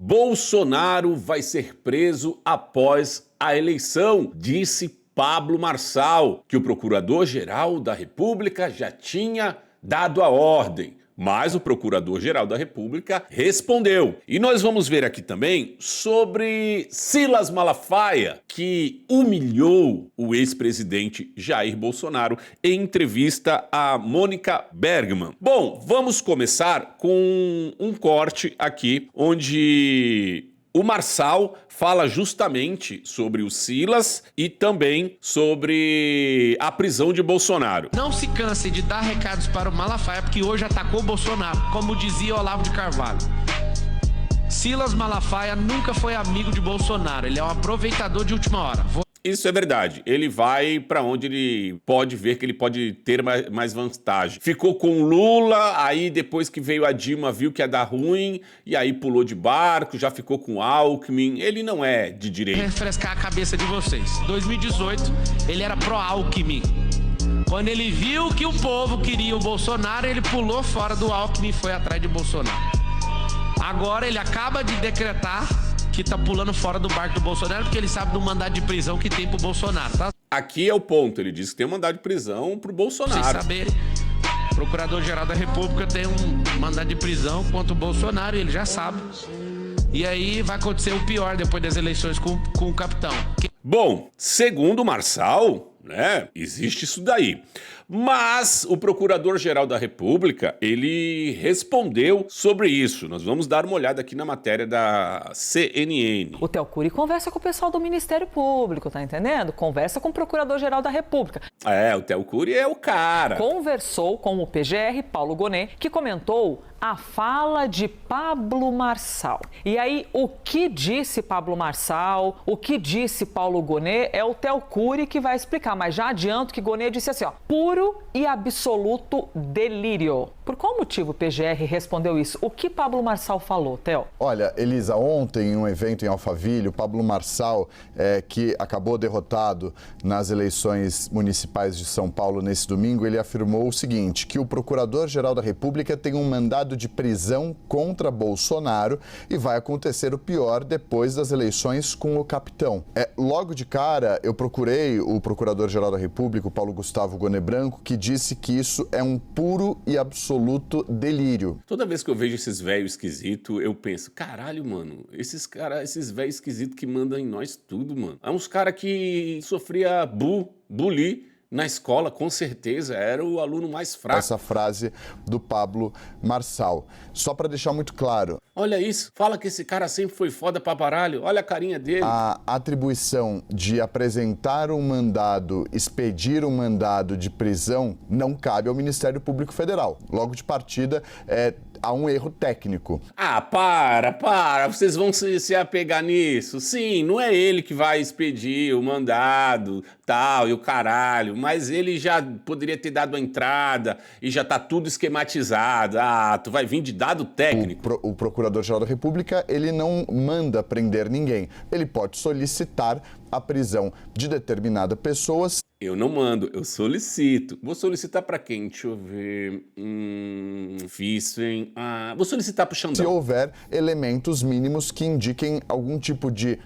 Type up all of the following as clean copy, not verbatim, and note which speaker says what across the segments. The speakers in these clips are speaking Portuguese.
Speaker 1: Bolsonaro vai ser preso após a eleição, disse Pablo Marçal, que o Procurador-Geral da República já tinha dado a ordem. Mas o Procurador-Geral da República respondeu. E nós vamos ver aqui também sobre Silas Malafaia, que humilhou o ex-presidente Jair Bolsonaro em entrevista a Mônica Bergman. Bom, vamos começar com um corte aqui, onde o Marçal fala justamente sobre o Silas e também sobre a prisão de Bolsonaro.
Speaker 2: Não se canse de dar recados para o Malafaia, porque hoje atacou Bolsonaro, como dizia Olavo de Carvalho. Silas Malafaia nunca foi amigo de Bolsonaro, ele é um aproveitador de última hora.
Speaker 1: Isso é verdade. Ele vai para onde ele pode ver que ele pode ter mais vantagem. Ficou com Lula, aí depois que veio a Dilma viu que ia dar ruim, e aí pulou de barco, já ficou com Alckmin. Ele não é de direita.
Speaker 2: Refrescar a cabeça de vocês. 2018, ele era pró-Alckmin. Quando ele viu que o povo queria o Bolsonaro, ele pulou fora do Alckmin e foi atrás de Bolsonaro. Agora ele acaba de decretar que tá pulando fora do barco do Bolsonaro, porque ele sabe do mandado de prisão que tem pro Bolsonaro, tá?
Speaker 1: Aqui é o ponto, ele disse que tem um mandado de prisão pro Bolsonaro.
Speaker 2: Vocês saberem, o Procurador-Geral da República tem um mandado de prisão contra o Bolsonaro, e ele já sabe. E aí vai acontecer o pior depois das eleições com o capitão.
Speaker 1: Bom, segundo o Marçal, né, existe isso daí. Mas o Procurador-Geral da República, ele respondeu sobre isso. Nós vamos dar uma olhada aqui na matéria da CNN.
Speaker 3: O Theo Cury conversa com o pessoal do Ministério Público, tá entendendo? Conversa com o Procurador-Geral da República.
Speaker 1: É, o Theo Cury é o cara.
Speaker 3: Conversou com o PGR, Paulo Gonet, que comentou a fala de Pablo Marçal. E aí, o que disse Pablo Marçal, o que disse Paulo Gonet, é o Theo Cury que vai explicar. Mas já adianto que Gonet disse assim, ó, puro e absoluto delírio. Por qual motivo o PGR respondeu isso? O que Pablo Marçal falou, Theo?
Speaker 4: Olha, Elisa, ontem em um evento em Alphaville, o Pablo Marçal, que acabou derrotado nas eleições municipais de São Paulo nesse domingo, ele afirmou o seguinte, que o Procurador-Geral da República tem um mandado de prisão contra Bolsonaro e vai acontecer o pior depois das eleições com o capitão. Logo de cara, eu procurei o Procurador-Geral da República, o Paulo Gustavo Gonet Branco, que disse que isso é um puro e absoluto delírio.
Speaker 1: Toda vez que eu vejo esses velhos esquisitos, eu penso, caralho, mano, esses velhos esquisitos que mandam em nós tudo, mano. É uns caras que sofria bullying na escola, com certeza, era o aluno mais fraco.
Speaker 4: Essa frase do Pablo Marçal. Só para deixar muito claro.
Speaker 1: Olha isso, fala que esse cara sempre foi foda pra baralho, olha a carinha dele.
Speaker 4: A atribuição de apresentar um mandado, expedir um mandado de prisão, não cabe ao Ministério Público Federal. Logo de partida, há um erro técnico.
Speaker 1: Ah, para, vocês vão se apegar nisso. Sim, não é ele que vai expedir o mandado, tal, e o caralho, mas ele já poderia ter dado a entrada e já tá tudo esquematizado. Ah, tu vai vir de dado técnico.
Speaker 4: O Procurador-Geral da República, ele não manda prender ninguém. Ele pode solicitar a prisão de determinadas pessoas.
Speaker 1: Eu não mando, eu solicito. Vou solicitar pra quem? Deixa eu ver. Difícil, hein? Vou solicitar pro Xandão.
Speaker 4: Se houver elementos mínimos que indiquem algum tipo de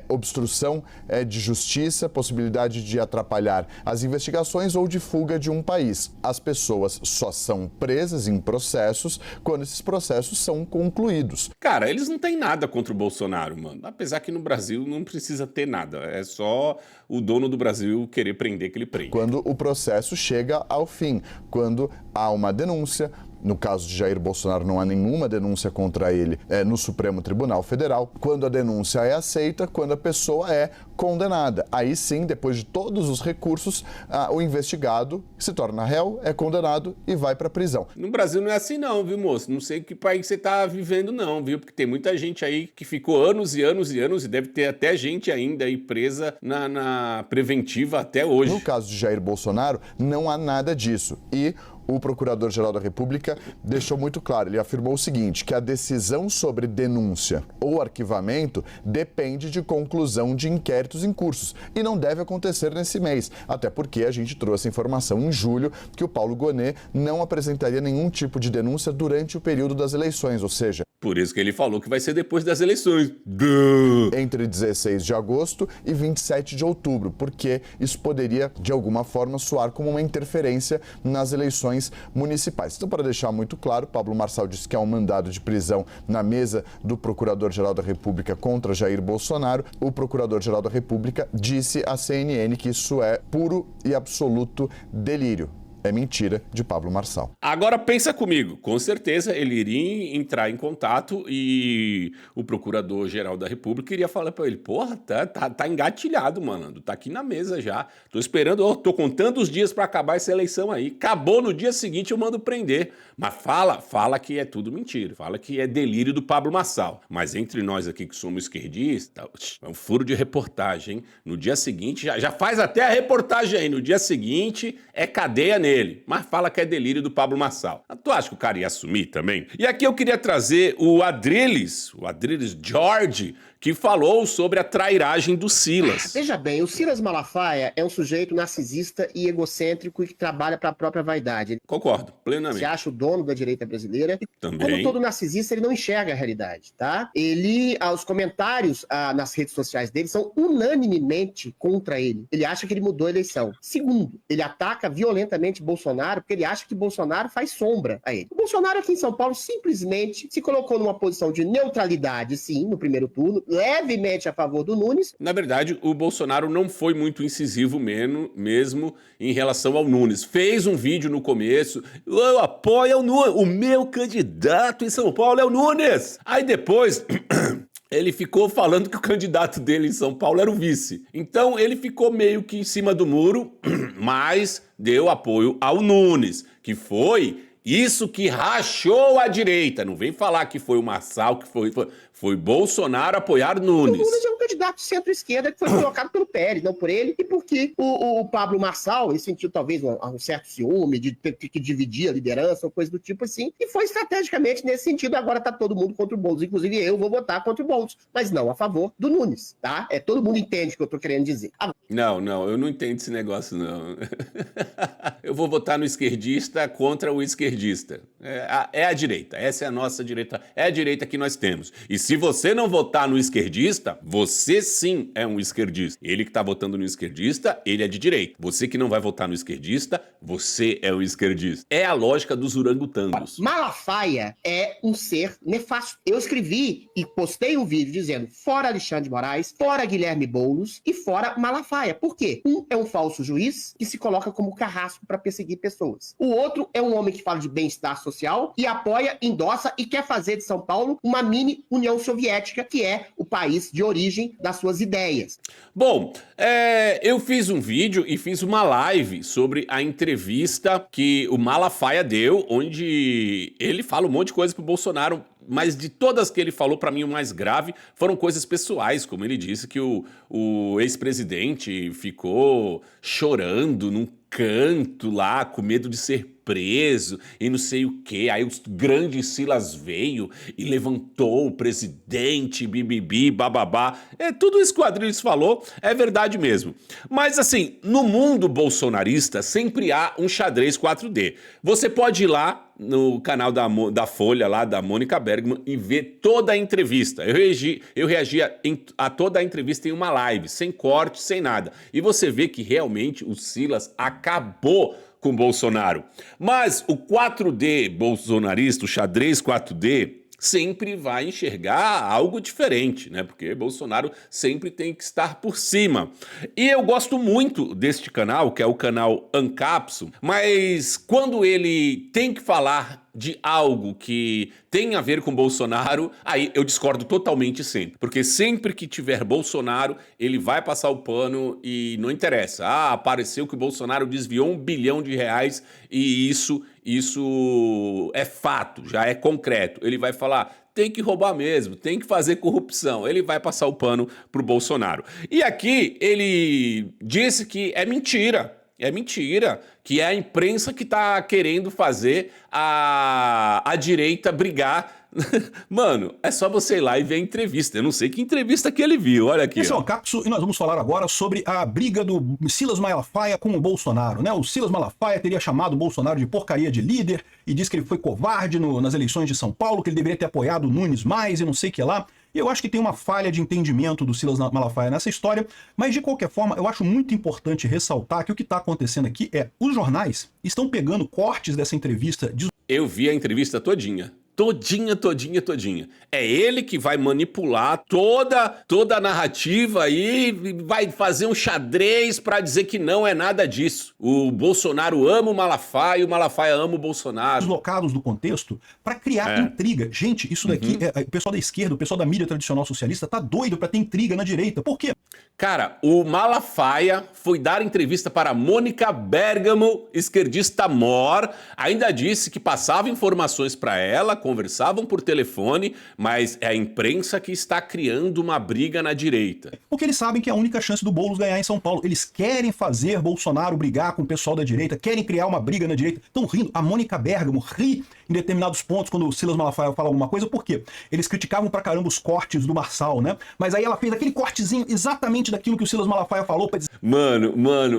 Speaker 4: obstrução de justiça, possibilidade de atrapalhar as investigações ou de fuga de um país. As pessoas só são presas em processos quando esses processos são concluídos.
Speaker 1: Cara, eles não têm nada contra o Bolsonaro, mano. Apesar que no Brasil não precisa ter nada. É só o dono do Brasil querer prender que ele prende.
Speaker 4: Quando o processo chega ao fim, quando há uma denúncia, no caso de Jair Bolsonaro não há nenhuma denúncia contra ele no Supremo Tribunal Federal, quando a denúncia é aceita, quando a pessoa é condenada. Aí sim, depois de todos os recursos, o investigado se torna réu, é condenado e vai para a prisão.
Speaker 1: No Brasil não é assim não, viu, moço? Não sei que país você tá vivendo não, viu? Porque tem muita gente aí que ficou anos e anos e anos e deve ter até gente ainda aí presa na preventiva até hoje.
Speaker 4: No caso de Jair Bolsonaro, não há nada disso. E o Procurador-Geral da República deixou muito claro, ele afirmou o seguinte, que a decisão sobre denúncia ou arquivamento depende de conclusão de inquéritos em cursos e não deve acontecer nesse mês, até porque a gente trouxe a informação em julho que o Paulo Gonet não apresentaria nenhum tipo de denúncia durante o período das eleições, ou seja...
Speaker 1: Por isso que ele falou que vai ser depois das eleições.
Speaker 4: Entre 16 de agosto e 27 de outubro, porque isso poderia, de alguma forma, soar como uma interferência nas eleições municipais. Então, para deixar muito claro, Pablo Marçal disse que há um mandado de prisão na mesa do Procurador-Geral da República contra Jair Bolsonaro. O Procurador-Geral da República disse à CNN que isso é puro e absoluto delírio. É mentira de Pablo Marçal.
Speaker 1: Agora pensa comigo, com certeza ele iria entrar em contato e o Procurador-Geral da República iria falar pra ele, porra, tá engatilhado, malandro, tá aqui na mesa já, tô esperando, tô contando os dias pra acabar essa eleição aí, acabou no dia seguinte eu mando prender, mas fala que é tudo mentira, fala que é delírio do Pablo Marçal, mas entre nós aqui que somos esquerdistas, é um furo de reportagem, hein? No dia seguinte, já faz até a reportagem aí, no dia seguinte é cadeia nele. Mas fala que é delírio do Pablo Marçal. Tu acha que o cara ia assumir também? E aqui eu queria trazer o Adrilles George, que falou sobre a trairagem do Silas.
Speaker 5: Veja bem, o Silas Malafaia é um sujeito narcisista e egocêntrico e que trabalha para a própria vaidade.
Speaker 1: Concordo, plenamente.
Speaker 5: Se acha o dono da direita brasileira.
Speaker 1: Também.
Speaker 5: Como todo narcisista, ele não enxerga a realidade, tá? Os comentários nas redes sociais dele são unanimemente contra ele. Ele acha que ele mudou a eleição. Segundo, ele ataca violentamente Bolsonaro porque ele acha que Bolsonaro faz sombra a ele. O Bolsonaro aqui em São Paulo simplesmente se colocou numa posição de neutralidade, sim, no primeiro turno, levemente a favor do Nunes.
Speaker 1: Na verdade, o Bolsonaro não foi muito incisivo mesmo em relação ao Nunes. Fez um vídeo no começo, eu apoio o Nunes, o meu candidato em São Paulo é o Nunes. Aí depois... ele ficou falando que o candidato dele em São Paulo era o vice. Então ele ficou meio que em cima do muro, mas deu apoio ao Nunes, que foi isso que rachou a direita. Não vem falar que foi o Marçal, que foi Bolsonaro apoiar Nunes.
Speaker 5: O Nunes é um candidato de centro-esquerda que foi colocado pelo Pérez, não por ele, e porque o Pablo Marçal, ele sentiu talvez um certo ciúme de ter que dividir a liderança ou coisa do tipo assim, e foi estrategicamente nesse sentido. Agora tá todo mundo contra o Boulos, inclusive eu vou votar contra o Boulos, mas não a favor do Nunes, tá? Todo mundo entende o que eu tô querendo dizer.
Speaker 1: Não, eu não entendo esse negócio, não. Eu vou votar no esquerdista contra o esquerdista. É a direita, essa é a nossa direita, é a direita que nós temos. E se você não votar no esquerdista, você sim é um esquerdista. Ele que tá votando no esquerdista, ele é de direita. Você que não vai votar no esquerdista, você é um esquerdista. É a lógica dos orangotangos.
Speaker 5: Malafaia é um ser nefasto. Eu escrevi e postei um vídeo dizendo fora Alexandre de Moraes, fora Guilherme Boulos e fora Malafaia. Por quê? Um é um falso juiz que se coloca como carrasco para perseguir pessoas. O outro é um homem que fala de bem-estar social e apoia, endossa e quer fazer de São Paulo uma mini União Soviética, que é o país de origem das suas ideias.
Speaker 1: Bom, eu fiz um vídeo e fiz uma live sobre a entrevista que o Malafaia deu, onde ele fala um monte de coisa pro Bolsonaro, mas de todas que ele falou, pra mim o mais grave foram coisas pessoais, como ele disse que o ex-presidente ficou chorando num canto lá, com medo de ser preso e não sei o que. Aí o grande Silas veio e levantou o presidente, bibibi, bababá. Tudo isso que o Adrilles falou é verdade mesmo. Mas assim, no mundo bolsonarista sempre há um xadrez 4D. Você pode ir lá no canal da Folha, lá da Mônica Bergman, e ver toda a entrevista. Eu reagi a toda a entrevista em uma live, sem corte, sem nada. E você vê que realmente o Silas acabou com Bolsonaro. Mas o 4D bolsonarista, o xadrez 4D, sempre vai enxergar algo diferente, né? Porque Bolsonaro sempre tem que estar por cima. E eu gosto muito deste canal, que é o canal Ancapso, mas quando ele tem que falar de algo que tem a ver com Bolsonaro, aí eu discordo totalmente sempre. Porque sempre que tiver Bolsonaro, ele vai passar o pano e não interessa. Apareceu que o Bolsonaro desviou R$1 bilhão e isso é fato, já é concreto. Ele vai falar, tem que roubar mesmo, tem que fazer corrupção. Ele vai passar o pano pro Bolsonaro. E aqui ele disse que é mentira. É mentira, que é a imprensa que está querendo fazer a direita brigar Mano, é só você ir lá e ver a entrevista. Eu não sei que entrevista que ele viu, olha aqui.
Speaker 6: Esse é o Capso e nós vamos falar agora sobre a briga do Silas Malafaia com o Bolsonaro, né? O Silas Malafaia teria chamado o Bolsonaro de porcaria de líder e disse que ele foi covarde nas eleições de São Paulo, que ele deveria ter apoiado o Nunes mais e não sei o que lá. E eu acho que tem uma falha de entendimento do Silas Malafaia nessa história, mas de qualquer forma eu acho muito importante ressaltar que o que está acontecendo aqui é os jornais estão pegando cortes dessa entrevista.
Speaker 1: Eu vi a entrevista todinha. Todinha. É ele que vai manipular toda a narrativa e vai fazer um xadrez pra dizer que não é nada disso. O Bolsonaro ama o Malafaia ama o Bolsonaro.
Speaker 6: Deslocados do contexto pra criar intriga. Gente, isso daqui, o pessoal da esquerda, o pessoal da mídia tradicional socialista tá doido pra ter intriga na direita. Por quê?
Speaker 1: Cara, o Malafaia foi dar entrevista para Mônica Bergamo, esquerdista mor, ainda disse que passava informações para ela, conversavam por telefone, mas é a imprensa que está criando uma briga na direita.
Speaker 6: Porque eles sabem que é a única chance do Boulos ganhar em São Paulo. Eles querem fazer Bolsonaro brigar com o pessoal da direita, querem criar uma briga na direita. Estão rindo. A Mônica Bergamo ri em determinados pontos quando o Silas Malafaia fala alguma coisa. Por quê? Eles criticavam pra caramba os cortes do Marçal, né? Mas aí ela fez aquele cortezinho exatamente daquilo que o Silas Malafaia falou pra dizer...
Speaker 1: Mano,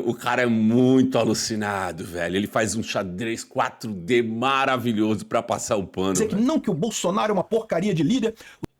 Speaker 1: o cara é muito alucinado, velho. Ele faz um xadrez 4D maravilhoso pra passar o pano.
Speaker 6: Dizer que não, que o Bolsonaro é uma porcaria de líder.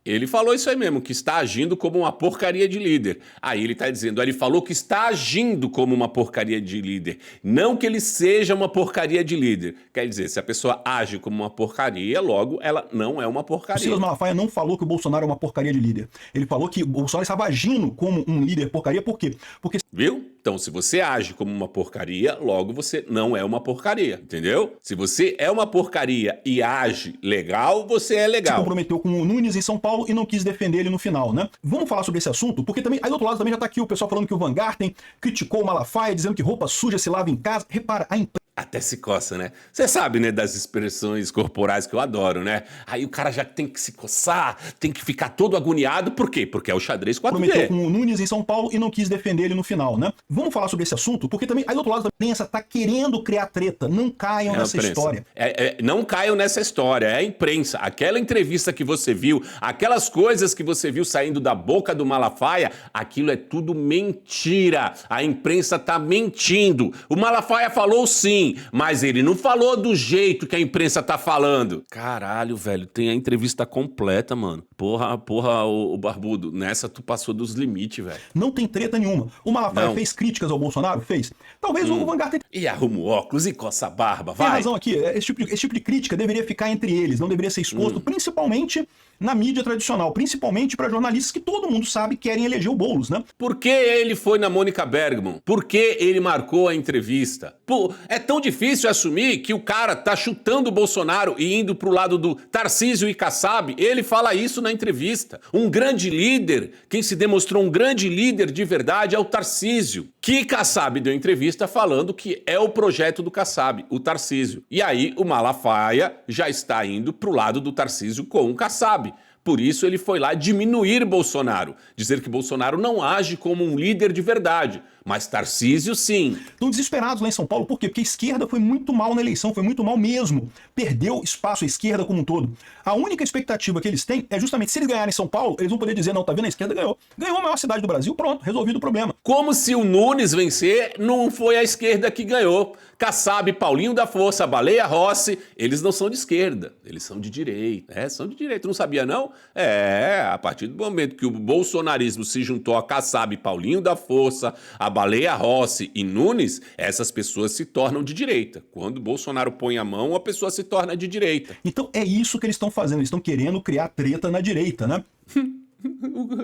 Speaker 1: Ele falou isso aí mesmo, que está agindo como uma porcaria de líder. Aí ele tá dizendo, ele falou que está agindo como uma porcaria de líder. Não que ele seja uma porcaria de líder. Quer dizer, se a pessoa age como uma porcaria, logo ela não é uma porcaria.
Speaker 6: O Silas Malafaia não falou que o Bolsonaro é uma porcaria de líder. Ele falou que o Bolsonaro estava agindo como um líder porcaria. Por quê? Porque...
Speaker 1: Viu? Então, se você age como uma porcaria, logo você não é uma porcaria, entendeu? Se você é uma porcaria e age legal, você é legal.
Speaker 6: Se comprometeu com o Nunes em São Paulo e não quis defender ele no final, né? Vamos falar sobre esse assunto, porque também, aí do outro lado também já tá aqui o pessoal falando que o Van Garten criticou o Malafaia, dizendo que roupa suja se lava em casa. Repara, a imprensa...
Speaker 1: Até se coça, né? Você sabe, né, das expressões corporais que eu adoro, né? Aí o cara já tem que se coçar, tem que ficar todo agoniado. Por quê? Porque é o xadrez 4D.
Speaker 6: Prometeu com o Nunes em São Paulo e não quis defender ele no final, né? Vamos falar sobre esse assunto, porque também, aí do outro lado, a imprensa tá querendo criar treta. Não caiam nessa história.
Speaker 1: Não caiam nessa história. É a imprensa. Aquela entrevista que você viu, aquelas coisas que você viu saindo da boca do Malafaia, aquilo é tudo mentira. A imprensa tá mentindo. O Malafaia falou sim, mas ele não falou do jeito que a imprensa tá falando. Caralho, velho, tem a entrevista completa, mano. Porra, o Barbudo, nessa tu passou dos limites, velho.
Speaker 6: Não tem treta nenhuma. O Malafaia fez críticas ao Bolsonaro? Fez. Talvez o Van Garten...
Speaker 1: E arruma o óculos e coça a barba, vai.
Speaker 6: Tem razão aqui. Esse tipo de crítica deveria ficar entre eles, não deveria ser exposto, principalmente na mídia tradicional, principalmente para jornalistas que todo mundo sabe querem eleger o Boulos, né?
Speaker 1: Por que ele foi na Mônica Bergamo? Por que ele marcou a entrevista? Pô, é tão difícil assumir que o cara tá chutando o Bolsonaro e indo pro lado do Tarcísio e Kassab. Ele fala isso na entrevista. Um grande líder, quem se demonstrou um grande líder de verdade é o Tarcísio. Que Kassab deu entrevista falando que é o projeto do Kassab, o Tarcísio. E aí o Malafaia já está indo pro lado do Tarcísio com o Kassab. Por isso ele foi lá diminuir Bolsonaro, dizer que Bolsonaro não age como um líder de verdade, mas Tarcísio sim.
Speaker 6: Estão desesperados lá em São Paulo, por quê? Porque a esquerda foi muito mal na eleição, foi muito mal mesmo. Perdeu espaço à esquerda como um todo. A única expectativa que eles têm é justamente, se eles ganharem São Paulo, eles vão poder dizer, não, tá vendo, a esquerda ganhou. Ganhou a maior cidade do Brasil, pronto, resolvido o problema.
Speaker 1: Como se o Nunes vencer, não foi a esquerda que ganhou. Kassab, Paulinho da Força, Baleia Rossi, eles não são de esquerda, eles são de direita. São de direita, não sabia não? A partir do momento que o bolsonarismo se juntou a Kassab, Paulinho da Força, a Baleia Rossi e Nunes, essas pessoas se tornam de direita. Quando o Bolsonaro põe a mão, a pessoa se torna de direita.
Speaker 6: Então é isso que eles estão fazendo, eles estão querendo criar treta na direita, né?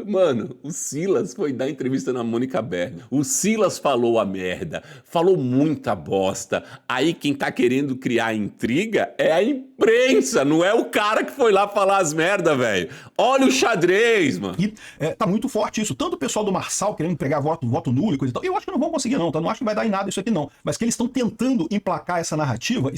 Speaker 1: Mano, o Silas foi dar entrevista na Mônica Bergamo. O Silas falou a merda, falou muita bosta. Aí quem tá querendo criar intriga é a imprensa, não é o cara que foi lá falar as merda, velho. Olha o xadrez, mano.
Speaker 6: E tá muito forte isso. Tanto o pessoal do Marçal querendo pegar voto nulo e coisa e tal. Eu acho que não vão conseguir não, tá? Não acho que vai dar em nada isso aqui não. Mas que eles estão tentando emplacar essa narrativa,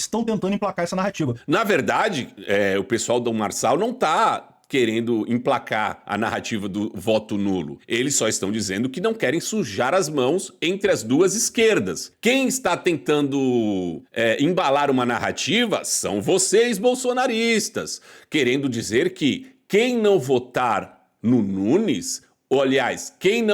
Speaker 1: Na verdade, o pessoal do Marçal não tá querendo emplacar a narrativa do voto nulo. Eles só estão dizendo que não querem sujar as mãos entre as duas esquerdas. Quem está tentando embalar uma narrativa são vocês, bolsonaristas, querendo dizer que quem não votar no Nunes, ou aliás, quem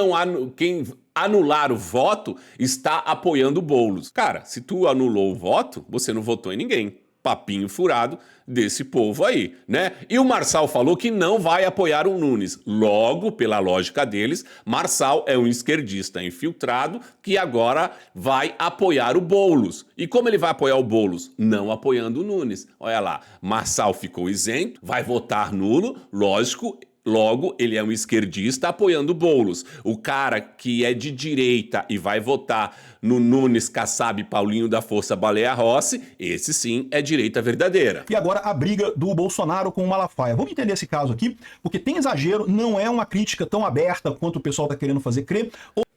Speaker 1: anular o voto está apoiando o Boulos. Cara, se tu anulou o voto, você não votou em ninguém. Papinho furado desse povo aí, né? E o Marçal falou que não vai apoiar o Nunes. Logo, pela lógica deles, Marçal é um esquerdista infiltrado que agora vai apoiar o Boulos. E como ele vai apoiar o Boulos? Não apoiando o Nunes. Olha lá, Marçal ficou isento, vai votar nulo, lógico. Logo, ele é um esquerdista apoiando o Boulos. O cara que é de direita e vai votar no Nunes, Kassab e Paulinho da Força Baleia Rossi, esse sim é direita verdadeira.
Speaker 6: E agora a briga do Bolsonaro com o Malafaia. Vamos entender esse caso aqui, porque tem exagero, não é uma crítica tão aberta quanto o pessoal tá querendo fazer crer.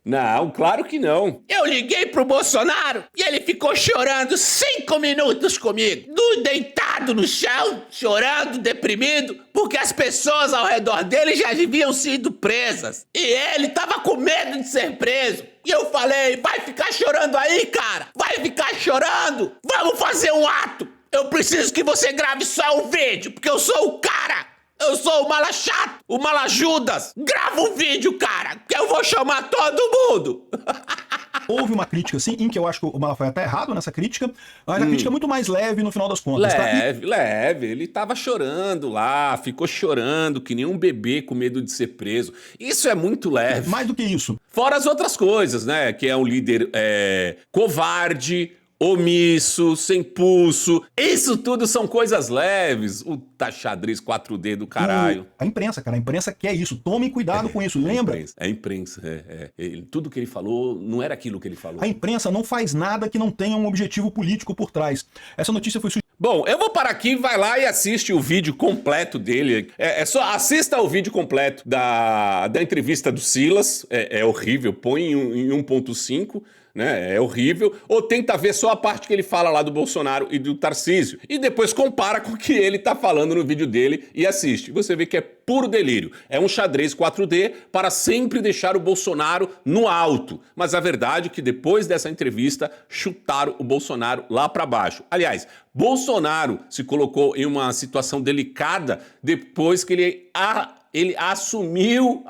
Speaker 1: Não, claro que não.
Speaker 2: Eu liguei pro Bolsonaro e ele ficou chorando 5 minutos comigo, deitado no chão, chorando, deprimido, porque as pessoas ao redor dele já haviam sido presas. E ele tava com medo de ser preso. E eu falei, vai ficar chorando aí, cara? Vai ficar chorando? Vamos fazer um ato. Eu preciso que você grave só um vídeo, porque eu sou o cara. Eu sou o mala chato, o mala Judas. Grava um vídeo, cara, que eu vou chamar todo mundo.
Speaker 6: Houve uma crítica, sim, em que eu acho que o Malafaia tá errado nessa crítica, mas a crítica é muito mais leve no final das contas.
Speaker 1: Leve. Ele tava chorando lá, ficou chorando que nem um bebê com medo de ser preso. Isso é muito leve.
Speaker 6: Mais do que isso.
Speaker 1: Fora as outras coisas, né? Que é um líder covarde, omisso, sem pulso. Isso tudo são coisas leves. O xadrez 4D do caralho.
Speaker 6: A imprensa, cara. A imprensa quer isso. Tome cuidado com isso, lembra?
Speaker 1: A imprensa. Tudo que ele falou não era aquilo que ele falou.
Speaker 6: A imprensa não faz nada que não tenha um objetivo político por trás. Essa notícia foi
Speaker 1: Bom, eu vou parar aqui, vai lá e assiste o vídeo completo dele. Só assista o vídeo completo da entrevista do Silas. É horrível, põe em 1.5. Né? É horrível, ou tenta ver só a parte que ele fala lá do Bolsonaro e do Tarcísio, e depois compara com o que ele tá falando no vídeo dele e assiste. Você vê que é puro delírio. É um xadrez 4D para sempre deixar o Bolsonaro no alto. Mas a verdade é que depois dessa entrevista, chutaram o Bolsonaro lá para baixo. Aliás, Bolsonaro se colocou em uma situação delicada depois que ele assumiu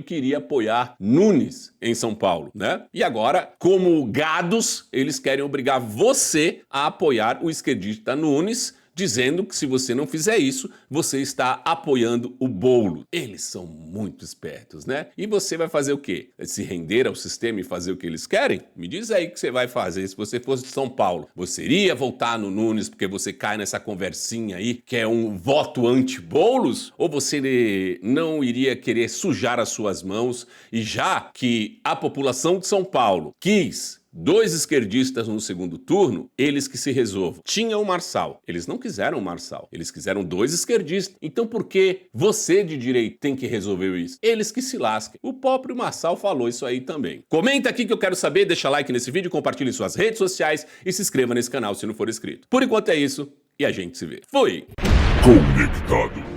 Speaker 1: que iria apoiar Nunes em São Paulo, né? E agora, como gados, eles querem obrigar você a apoiar o esquerdista Nunes, dizendo que se você não fizer isso, você está apoiando o Boulos. Eles são muito espertos, né? E você vai fazer o quê? Se render ao sistema e fazer o que eles querem? Me diz aí o que você vai fazer se você fosse de São Paulo. Você iria votar no Nunes porque você cai nessa conversinha aí, que é um voto anti-Boulos? Ou você não iria querer sujar as suas mãos? E já que a população de São Paulo quis 2 esquerdistas no segundo turno, eles que se resolvam. Tinha o Marçal. Eles não quiseram o Marçal. Eles quiseram 2 esquerdistas. Então por que você de direita tem que resolver isso? Eles que se lasquem. O próprio Marçal falou isso aí também. Comenta aqui que eu quero saber, deixa like nesse vídeo, compartilhe em suas redes sociais e se inscreva nesse canal se não for inscrito. Por enquanto é isso e a gente se vê. Fui!
Speaker 7: Conectado.